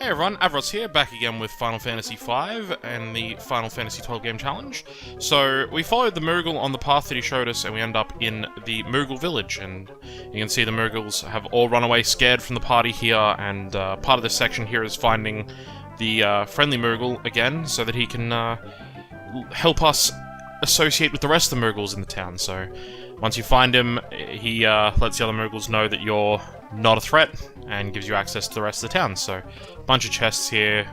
Hey everyone, Avros here, back again with Final Fantasy V and the Final Fantasy 12 game challenge. So, we followed the Moogle on the path that he showed us, and we end up in the Moogle village, and you can see the Moogles have all run away scared from the party here, and part of this section here is finding the friendly Moogle again, so that he can help us associate with the rest of the Moogles in the town. So, once you find him, he lets the other Moogles know that you're not a threat, and gives you access to the rest of the town. So, a bunch of chests here,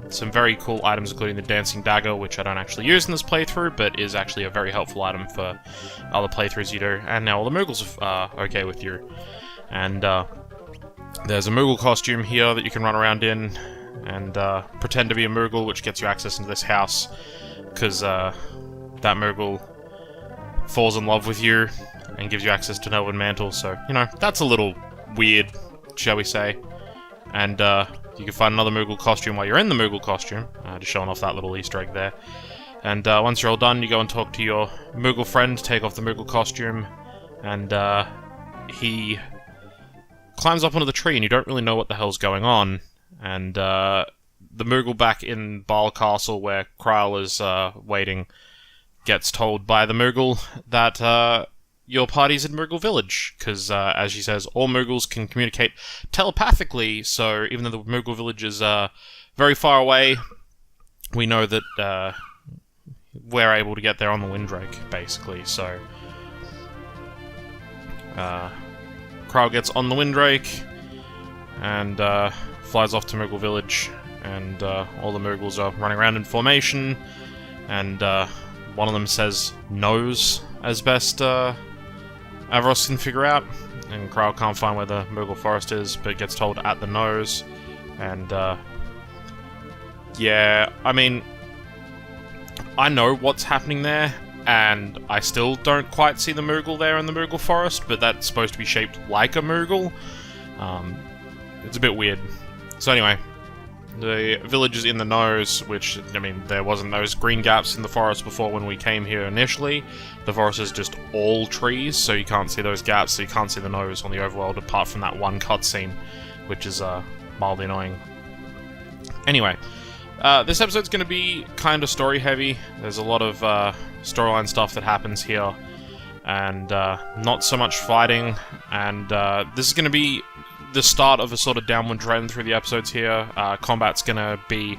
some very cool items including the Dancing Dagger, which I don't actually use in this playthrough, but is actually a very helpful item for other playthroughs you do, and now all the Moogles are okay with you. And there's a Moogle costume here that you can run around in, and pretend to be a Moogle, which gets you access into this house, because that Moogle falls in love with you, and gives you access to an Elven Mantle, so, you know, that's a little weird, shall we say. And you can find another Moogle costume while you're in the Moogle costume, just showing off that little Easter egg there. And once you're all done, you go and talk to your Moogle friend, take off the Moogle costume, and he climbs up onto the tree, and you don't really know what the hell's going on. And the Moogle back in Baal Castle, where Krile is waiting, gets told by the Moogle that your party's in Moogle Village, because, as she says, all Moogles can communicate telepathically, so even though the Moogle Village is very far away, we know that we're able to get there on the Windrake, basically. So, Krile gets on the Windrake, and flies off to Moogle Village, and all the Moogles are running around in formation, and one of them says nose as best Avros can figure out, and Krile can't find where the Moogle forest is, but gets told at the nose. And yeah, I mean, I know what's happening there, and I still don't quite see the Moogle there in the Moogle forest, but that's supposed to be shaped like a Moogle. It's a bit weird. So anyway, the village is in the nose, which, I mean, there wasn't those green gaps in the forest before when we came here initially. The forest is just all trees, so you can't see those gaps, so you can't see the nose on the overworld apart from that one cutscene, which is mildly annoying. Anyway, this episode's going to be kind of story-heavy. There's a lot of storyline stuff that happens here, and not so much fighting, and this is going to be the start of a sort of downward trend through the episodes here. Combat's gonna be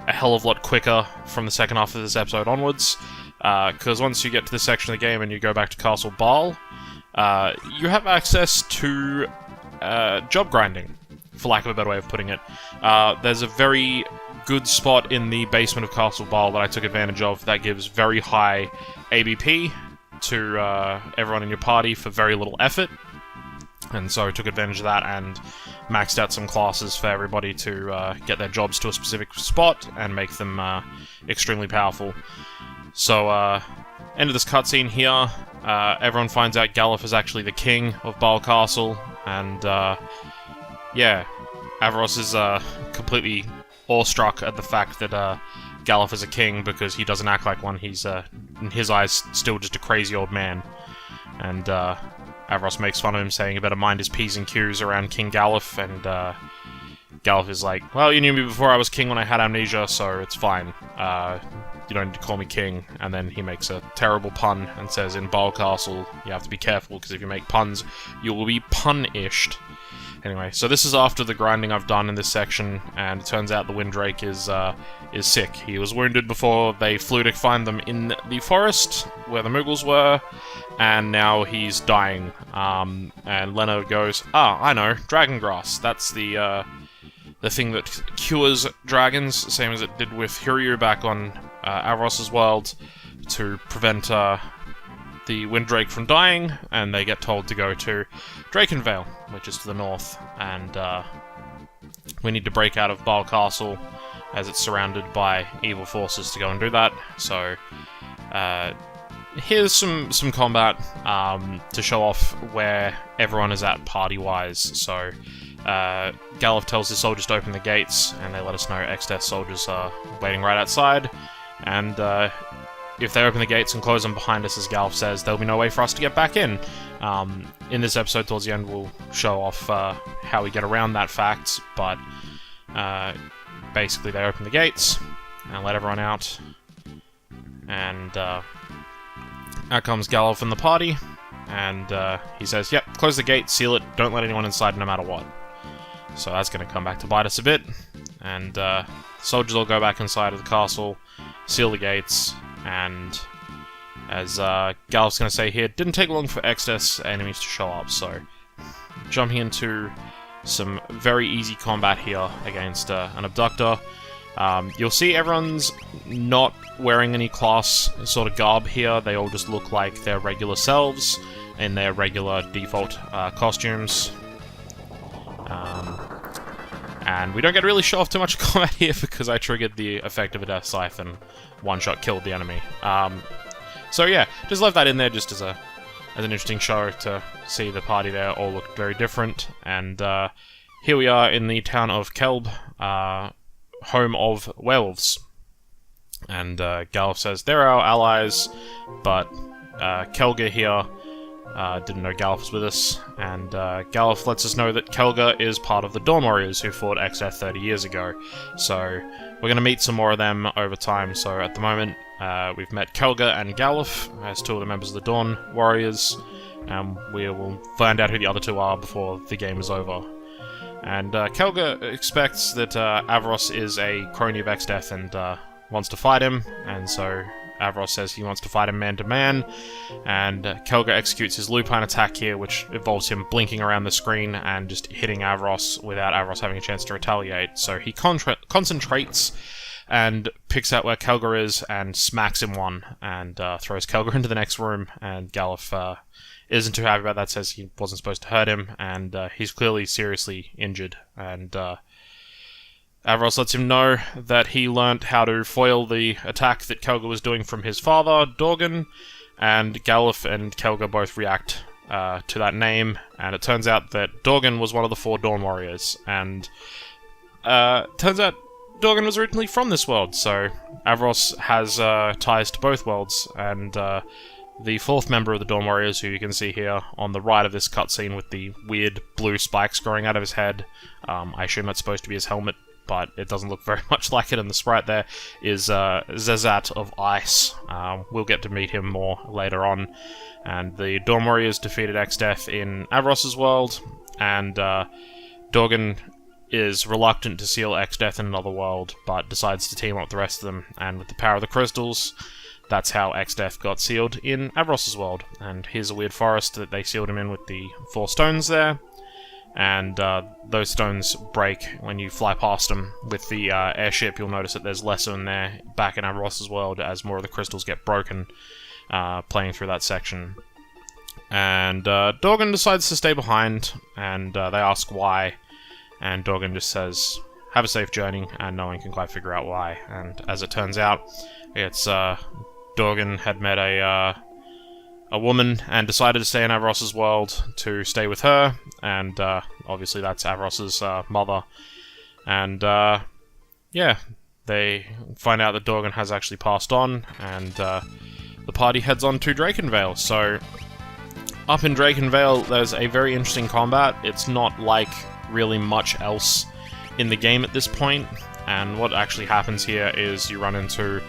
a hell of a lot quicker from the second half of this episode onwards, because once you get to this section of the game and you go back to Castle Baal, you have access to job grinding, for lack of a better way of putting it. There's a very good spot in the basement of Castle Baal that I took advantage of that gives very high ABP to everyone in your party for very little effort. And so I took advantage of that and maxed out some classes for everybody to get their jobs to a specific spot and make them extremely powerful. So, end of this cutscene here, everyone finds out Galuf is actually the king of Baal Castle, and yeah, Avros is completely awestruck at the fact that Galuf is a king, because he doesn't act like one. He's, in his eyes, still just a crazy old man. And Avros makes fun of him, saying he better mind his P's and Q's around King Galuf, and Galuf is like, well, you knew me before I was king when I had amnesia, so it's fine. You don't need to call me king. And then he makes a terrible pun and says, in Baal Castle, you have to be careful, because if you make puns, you will be punished. Anyway, so this is after the grinding I've done in this section, and it turns out the Windrake is sick. He was wounded before they flew to find them in the forest, where the Moogles were, and now he's dying. And Lena goes, I know, dragon grass. That's the thing that cures dragons, same as it did with Hiryu back on Avros' world, to prevent the Windrake from dying, and they get told to go to Drakenvale, which is to the north, and we need to break out of Baal Castle, as it's surrounded by evil forces, to go and do that. So, here's some combat to show off where everyone is at party-wise. So, Galuf tells his soldiers to open the gates, and they let us know Exdeath soldiers are waiting right outside, and if they open the gates and close them behind us, as Galuf says, there'll be no way for us to get back in. In this episode, towards the end, we'll show off how we get around that fact, but basically they open the gates and let everyone out. And out comes Galuf and the party. And he says, yep, close the gate, seal it, don't let anyone inside no matter what. So that's going to come back to bite us a bit. And soldiers will go back inside of the castle, seal the gates, and as Galuf's going to say here, didn't take long for Exdeath's enemies to show up, so jumping into some very easy combat here against an Abductor. You'll see everyone's not wearing any class sort of garb here, they all just look like their regular selves in their regular default costumes. And we don't get to really show off too much combat here because I triggered the effect of a Death Scythe and one-shot killed the enemy. So yeah, just left that in there just as an interesting show to see the party there all look very different. And here we are in the town of Kelb, home of werewolves. And Galuf says, they're our allies, but Kelga here didn't know Galuf was with us, and Galuf lets us know that Kelga is part of the Dawn Warriors who fought Exdeath 30 years ago. So we're going to meet some more of them over time. So at the moment, we've met Kelga and Galuf as two of the members of the Dawn Warriors, and we will find out who the other two are before the game is over. And Kelga expects that Avros is a crony of Exdeath and wants to fight him, and so Avros says he wants to fight him man-to-man, and Kelga executes his lupine attack here, which involves him blinking around the screen and just hitting Avros without Avros having a chance to retaliate. So he concentrates and picks out where Kelga is and smacks him one, and throws Kelga into the next room, and Galuf isn't too happy about that, says he wasn't supposed to hurt him, and he's clearly seriously injured, and Avros lets him know that he learnt how to foil the attack that Kelga was doing from his father, Dorgan, and Galuf and Kelga both react to that name, and it turns out that Dorgan was one of the 4 Dawn Warriors, and turns out Dorgan was originally from this world, so Avros has ties to both worlds, and the 4th member of the Dawn Warriors, who you can see here on the right of this cutscene with the weird blue spikes growing out of his head, I assume that's supposed to be his helmet, but it doesn't look very much like it in the sprite there, is Zezat of Ice. We'll get to meet him more later on. And the Dawn Warriors defeated Exdeath in Avros' world, and Dorgan is reluctant to seal Exdeath in another world, but decides to team up with the rest of them, and with the power of the crystals, that's how Exdeath got sealed in Avros' world. And here's a weird forest that they sealed him in with the 4 stones there. And those stones break when you fly past them. With the airship, you'll notice that there's less in there back in Avros' world as more of the crystals get broken playing through that section. And Dorgan decides to stay behind, and they ask why, and Dorgan just says, have a safe journey, and no one can quite figure out why. And as it turns out, it's Dorgan had met a woman and decided to stay in Avros' world to stay with her, and obviously that's Avros' mother. And yeah, they find out that Dorgan has actually passed on, and the party heads on to Drakenvale. So up in Drakenvale, there's a very interesting combat. It's not like really much else in the game at this point, and what actually happens here is you run into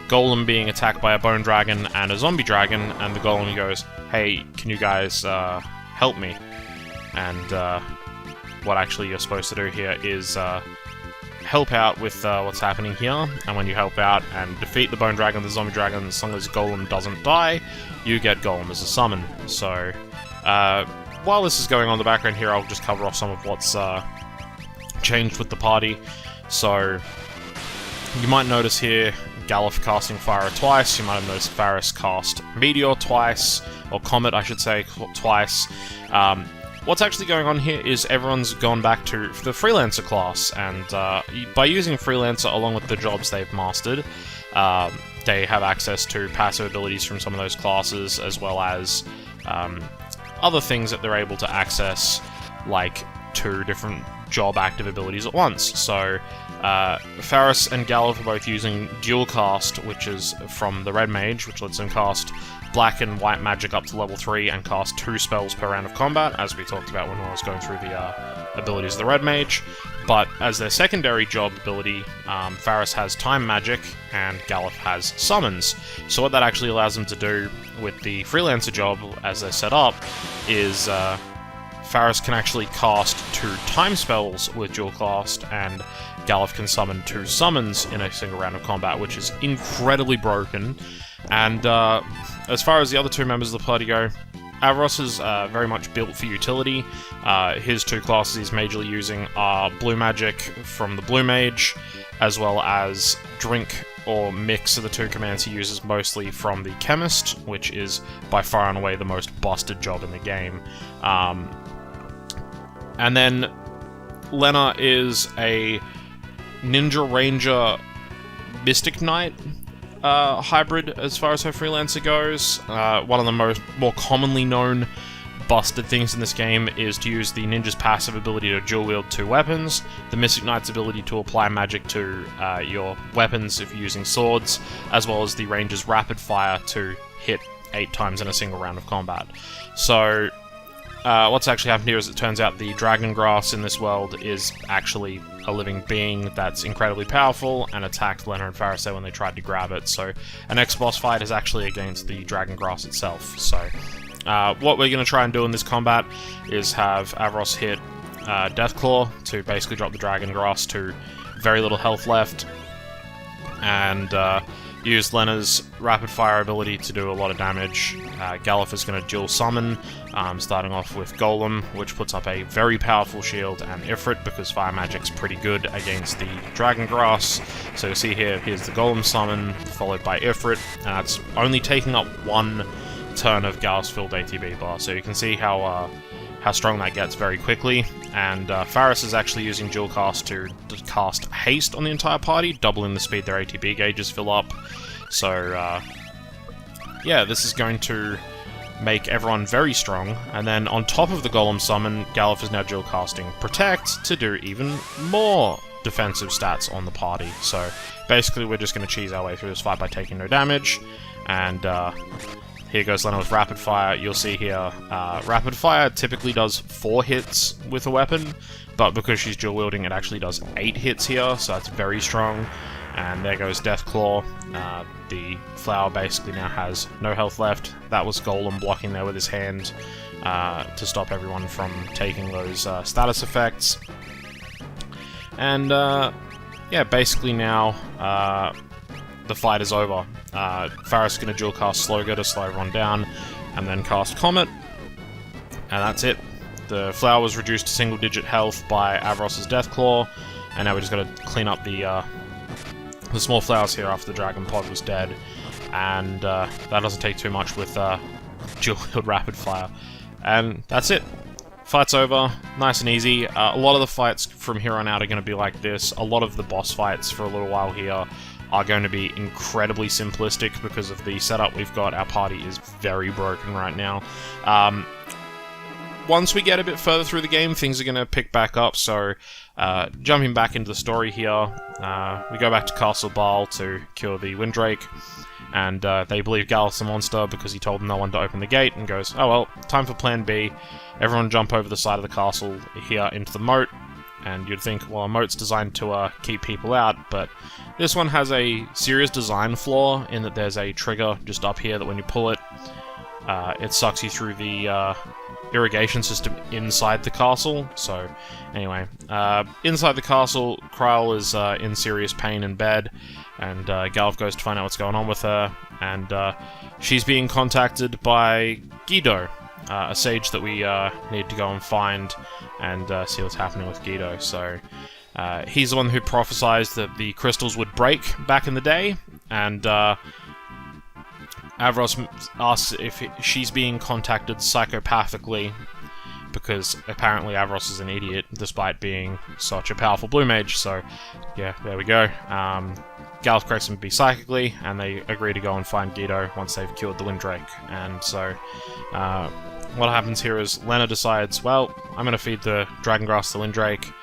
Golem being attacked by a bone dragon and a zombie dragon, and the Golem goes, hey, can you guys help me? And what actually you're supposed to do here is help out with what's happening here, and when you help out and defeat the bone dragon, the zombie dragon, as long as Golem doesn't die, you get Golem as a summon. So while this is going on in the background here, I'll just cover off some of what's changed with the party. So you might notice here Galuf casting Fire twice. You might have noticed Faris cast Meteor twice, or Comet I should say, twice. What's actually going on here is everyone's gone back to the Freelancer class, and by using Freelancer along with the jobs they've mastered, they have access to passive abilities from some of those classes, as well as other things that they're able to access, like 2 different job active abilities at once. So Faris and Galuf are both using Dual Cast, which is from the Red Mage, which lets them cast black and white magic up to level 3 and cast 2 spells per round of combat, as we talked about when I was going through the abilities of the Red Mage. But as their secondary job ability, Faris has Time Magic and Galuf has Summons. So what that actually allows them to do with the Freelancer job, as they're set up, is Faris can actually cast 2 Time Spells with Dual Cast, and Galuf can summon 2 Summons in a single round of combat, which is incredibly broken. And as far as the other 2 members of the party go, Avros is very much built for utility. His 2 classes he's majorly using are Blue Magic from the Blue Mage, as well as Drink or Mix of the 2 commands he uses mostly from the Chemist, which is by far and away the most busted job in the game. And then Lena is a Ninja Ranger Mystic Knight hybrid as far as her Freelancer goes. One of the more commonly known busted things in this game is to use the Ninja's passive ability to dual wield 2 weapons, the Mystic Knight's ability to apply magic to your weapons if you're using swords, as well as the Ranger's rapid fire to hit 8 times in a single round of combat. So what's actually happened here is it turns out the Dragon Grass in this world is actually a living being that's incredibly powerful and attacked Lena and Faris when they tried to grab it. So an X-boss fight is actually against the Dragon Grass itself. So what we're going to try and do in this combat is have Avros hit Deathclaw to basically drop the Dragon Grass to very little health left, and use Lena's rapid fire ability to do a lot of damage. Galuf is going to dual summon, starting off with Golem, which puts up a very powerful shield, and Ifrit, because fire magic's pretty good against the Dragon Grass. So you'll see here, here's the Golem summon, followed by Ifrit, and that's only taking up 1 turn of Galuf's filled ATB bar. So you can see how strong that gets very quickly. And Faris is actually using Dual Cast to cast Haste on the entire party, doubling the speed their ATB gauges fill up. So, yeah, this is going to make everyone very strong. And then on top of the Golem summon, Galuf is now dual casting Protect to do even more defensive stats on the party. So basically we're just going to cheese our way through this fight by taking no damage. And here goes Lena with Rapid Fire. You'll see here, Rapid Fire typically does 4 hits with a weapon, but because she's dual wielding, it actually does 8 hits here, so that's very strong. And there goes Deathclaw. The flower basically now has no health left. That was Golem blocking there with his hand to stop everyone from taking those status effects. And yeah, basically now the fight is over. Faris is going to dual cast Sloga to slow everyone down, and then cast Comet, and that's it. The flower was reduced to single-digit health by Avros' Deathclaw, and now we just got to clean up the small flowers here after the Dragon Pod was dead, and that doesn't take too much with dual wield Rapid Fire, and that's it. Fight's over, nice and easy. A lot of the fights from here on out are going to be like this. A lot of the boss fights for a little while here are going to be incredibly simplistic because of the setup we've got. Our party is very broken right now. Once we get a bit further through the game, things are going to pick back up, so jumping back into the story here, we go back to Castle Baal to cure the Windrake, and they believe Galuf's a monster because he told no one to open the gate, and goes, oh well, time for plan B. Everyone jump over the side of the castle here into the moat, and you'd think, well, a moat's designed to keep people out, but this one has a serious design flaw in that there's a trigger just up here that when you pull it, it sucks you through the irrigation system inside the castle. So, anyway, inside the castle, Kryl is in serious pain in bed, and Galuf goes to find out what's going on with her, and she's being contacted by Guido, a sage that we need to go and find and see what's happening with Guido. So, he's the one who prophesized that the crystals would break back in the day, and Avros asks if she's being contacted psychopathically, because apparently Avros is an idiot, despite being such a powerful blue mage, so yeah, there we go. Galuf corrects him to be psychically, and they agree to go and find Guido once they've cured the Windrake. And so, what happens here is Lena decides, well, I'm going to feed the Dragon Grass to the Windrake,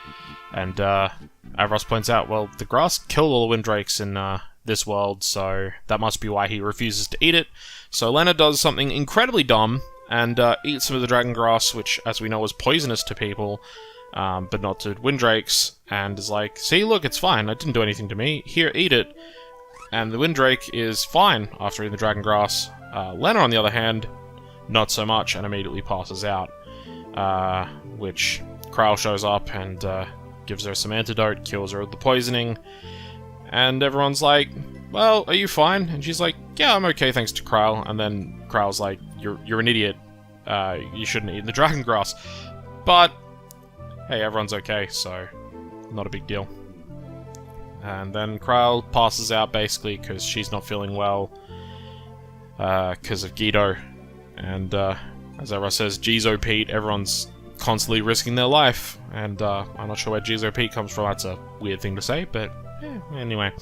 and Avros points out, well, the grass killed all the Windrakes in this world, so that must be why he refuses to eat it. So Lena does something incredibly dumb, and eats some of the Dragon Grass, which, as we know, is poisonous to people, but not to Windrakes, and is like, see, look, it's fine, it didn't do anything to me, here, eat it. And the Windrake is fine after eating the dragon grass. Lena, on the other hand, not so much, and immediately passes out. Which Kral shows up and gives her some antidote, kills her with the poisoning, and everyone's like, well, are you fine? And she's like, yeah, I'm okay thanks to Kral. And then Kral's like, you're an idiot, you shouldn't eat the dragon grass. But, hey, everyone's okay, so not a big deal. And then Kral passes out basically because she's not feeling well because of Guido. And as Avros says, Jizo Pete, everyone's constantly risking their life. And I'm not sure where Jizo Pete comes from, that's a weird thing to say, but yeah, anyway.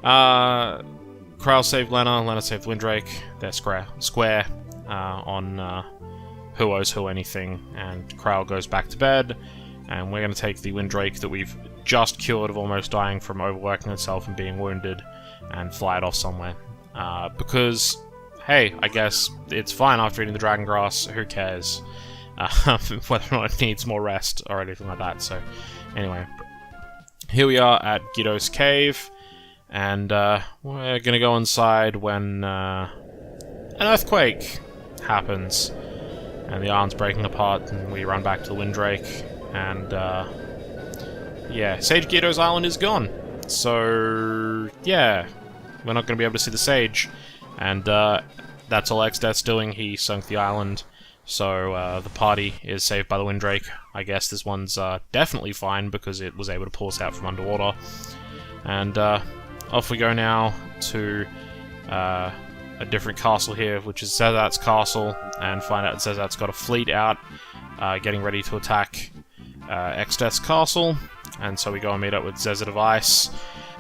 Kral saved Lena, Lena saved Windrake, they're square on who owes who anything, and Kral goes back to bed, and we're going to take the Windrake that we've just cured of almost dying from overworking itself and being wounded, and fly it off somewhere. Because, hey, I guess it's fine after eating the dragon grass, who cares? Whether or not it needs more rest or anything like that, so anyway. Here we are at Guido's cave, and we're gonna go inside when an earthquake happens, and the island's breaking apart, and we run back to the Windrake, and yeah, Sage Guido's island is gone. So yeah, we're not gonna be able to see the Sage, and that's all X-Death's doing. He sunk the island, so the party is saved by the Windrake. I guess this one's definitely fine because it was able to pull us out from underwater. And off we go now to a different castle here, which is Zezat's castle, and find out Zezat's got a fleet out, getting ready to attack X-Death's castle. And so we go and meet up with Zezat of Ice,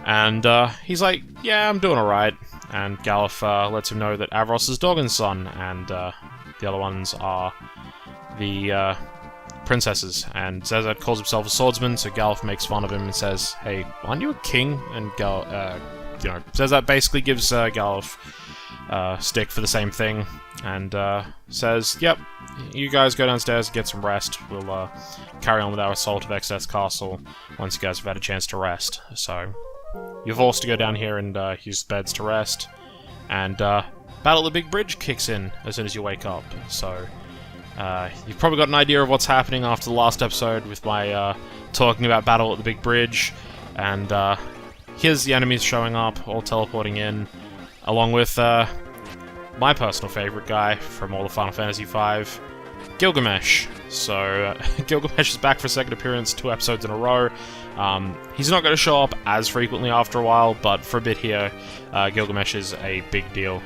and he's like, yeah, I'm doing alright. And Galuf lets him know that Avros is Dogan's son, and the other ones are the princesses. And Zezat calls himself a swordsman, so Galuf makes fun of him and says, hey, aren't you a king? And Zezat basically gives Galuf stick for the same thing, and says, yep, you guys go downstairs, get some rest. We'll carry on with our assault of X-Death's castle once you guys have had a chance to rest. So you're forced to go down here and use beds to rest, and Battle at the Big Bridge kicks in as soon as you wake up. So you've probably got an idea of what's happening after the last episode with my talking about Battle at the Big Bridge, and here's the enemies showing up, all teleporting in, along with my personal favourite guy from all the Final Fantasy V, Gilgamesh. So Gilgamesh is back for a second appearance, 2 episodes in a row. He's not going to show up as frequently after a while, but for a bit here, Gilgamesh is a big deal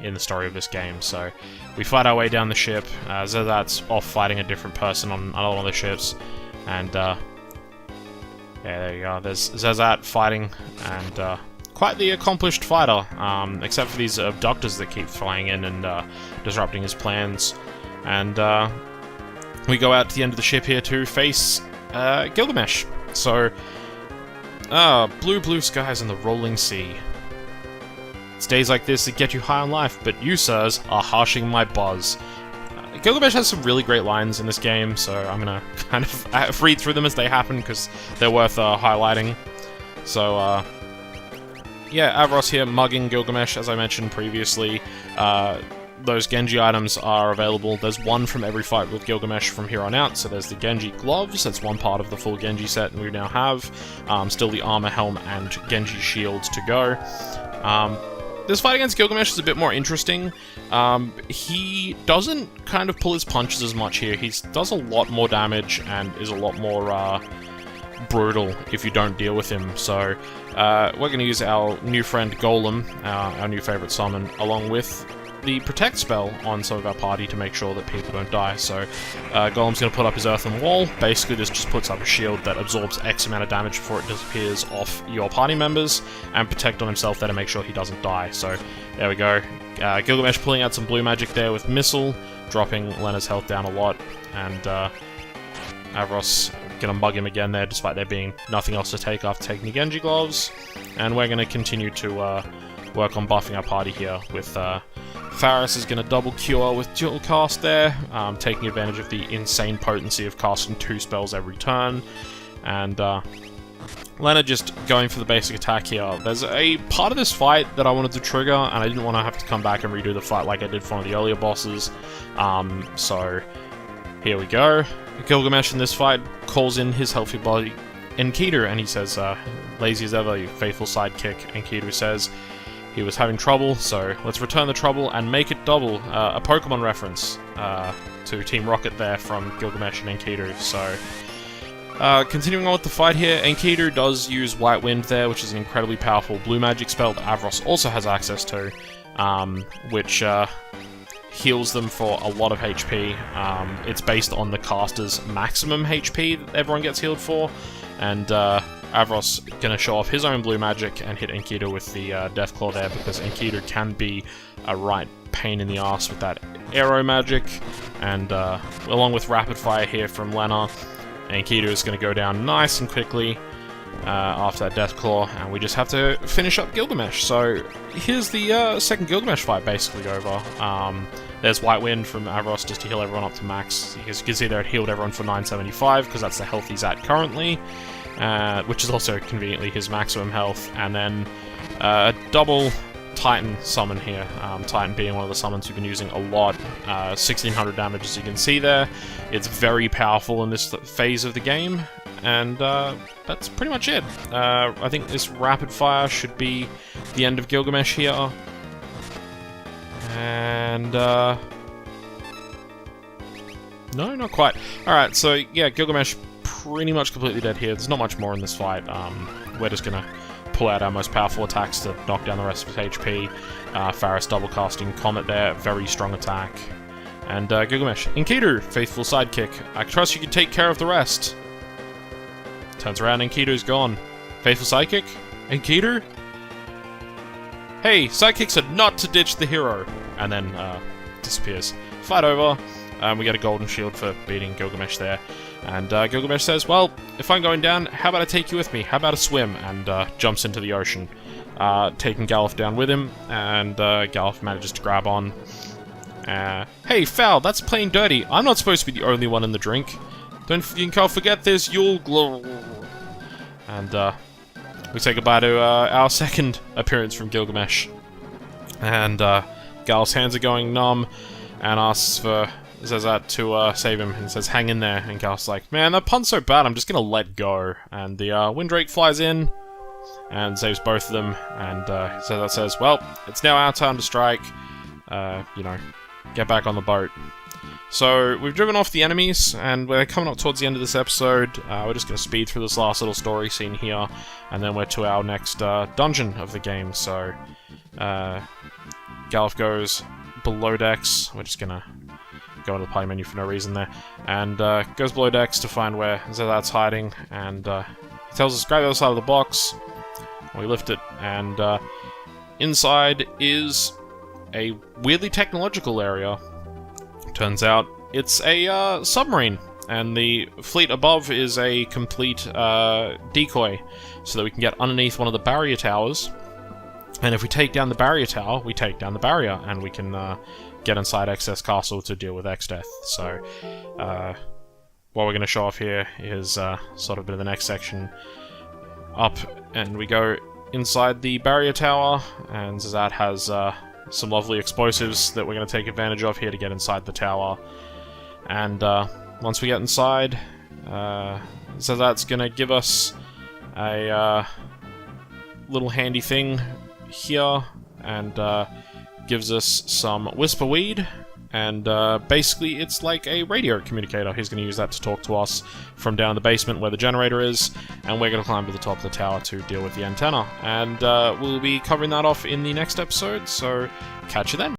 in the story of this game. So we fight our way down the ship. Zezat's off fighting a different person on another one of the ships, and yeah, there you go. There's Zezat fighting, and quite the accomplished fighter, except for these abductors that keep flying in and disrupting his plans. And we go out to the end of the ship here to face Gilgamesh. So, blue skies and the rolling sea. It's days like this that get you high on life, but you, sirs, are harshing my buzz. Gilgamesh has some really great lines in this game, so I'm gonna kind of read through them as they happen, because they're worth highlighting. So, yeah, Avros here mugging Gilgamesh, as I mentioned previously. Those Genji items are available. There's one from every fight with Gilgamesh from here on out. So there's the Genji gloves, that's one part of the full Genji set we now have. Still the armor, helm, and Genji shields to go. This fight against Gilgamesh is a bit more interesting. He doesn't kind of pull his punches as much here. He does a lot more damage and is a lot more brutal if you don't deal with him. So we're going to use our new friend Golem, our new favorite summon, along with the Protect spell on some of our party to make sure that people don't die. So Golem's going to put up his earthen wall. Basically this just puts up a shield that absorbs X amount of damage before it disappears off your party members, and Protect on himself there to make sure he doesn't die. So there we go. Gilgamesh pulling out some blue magic there with Missile, dropping Lena's health down a lot, and Avros gonna mug him again there despite there being nothing else to take after taking the Genji gloves. And we're gonna continue to work on buffing our party here with Faris is going to double cure with dual cast there, taking advantage of the insane potency of casting 2 spells every turn, and Lena just going for the basic attack here. There's a part of this fight that I wanted to trigger, and I didn't want to have to come back and redo the fight like I did for one of the earlier bosses, so here we go. Gilgamesh in this fight calls in his healthy body Enkidu, and he says, lazy as ever, you faithful sidekick. Enkidu says he was having trouble, so let's return the trouble and make it double. A Pokemon reference to Team Rocket there from Gilgamesh and Enkidu. So, continuing on with the fight here, Enkidu does use White Wind there, which is an incredibly powerful blue magic spell that Avros also has access to, which heals them for a lot of HP. It's based on the caster's maximum HP that everyone gets healed for, and Avros gonna show off his own blue magic and hit Enkidu with the Deathclaw there, because Enkidu can be a right pain in the ass with that arrow magic, and along with Rapid Fire here from Lena, Enkidu is gonna go down nice and quickly after that Deathclaw, and we just have to finish up Gilgamesh. So here's the second Gilgamesh fight basically over. There's White Wind from Avros just to heal everyone up to max. As you can see there, it healed everyone for 975, because that's the health he's at currently, which is also conveniently his maximum health. And then a double Titan summon here, Titan being one of the summons we've been using a lot, 1600 damage as you can see there. It's very powerful in this phase of the game, and that's pretty much it. I think this Rapid Fire should be the end of Gilgamesh here. And, no, not quite. Alright, so, yeah, Gilgamesh pretty much completely dead here. There's not much more in this fight. We're just gonna pull out our most powerful attacks to knock down the rest of his HP. Faris double casting Comet there, very strong attack. And, Gilgamesh. Enkidu, faithful sidekick. I trust you can take care of the rest. Turns around, Enkidu's gone. Faithful sidekick? Enkidu? Hey, sidekicks are not to ditch the hero! And then, disappears. Fight over. We get a golden shield for beating Gilgamesh there. And Gilgamesh says, well, if I'm going down, how about I take you with me? How about a swim? And jumps into the ocean, taking Galuf down with him. And Galuf manages to grab on. Hey, Foul, that's playing dirty. I'm not supposed to be the only one in the drink. Don't forget this Yule glow. And we say goodbye to our second appearance from Gilgamesh. And Gal's hands are going numb, and asks for Zazat to save him, and says, hang in there. And Gal's like, man, that pun's so bad, I'm just gonna let go. And the Windrake flies in, and saves both of them, and Zazat says, well, it's now our time to strike. You know, get back on the boat. So, we've driven off the enemies, and we're coming up towards the end of this episode. We're just going to speed through this last little story scene here, and then we're to our next dungeon of the game. So, Galuf goes below decks. We're just going to go into the party menu for no reason there. And goes below decks to find where Zazat's hiding, and he tells us, grab the other side of the box. We lift it, and inside is a weirdly technological area. Turns out it's a submarine, and the fleet above is a complete decoy, so that we can get underneath one of the barrier towers. And if we take down the barrier tower, we take down the barrier, and we can get inside Excess Castle to deal with X-Death. So, what we're going to show off here is sort of a bit of the next section up, and we go inside the barrier tower, and Zazat has some lovely explosives that we're going to take advantage of here to get inside the tower. And once we get inside, Zazat's going to give us a little handy thing here, and gives us some Whisper Weed, and basically it's like a radio communicator. He's going to use that to talk to us from down in the basement where the generator is, and we're going to climb to the top of the tower to deal with the antenna. And we'll be covering that off in the next episode, so catch you then.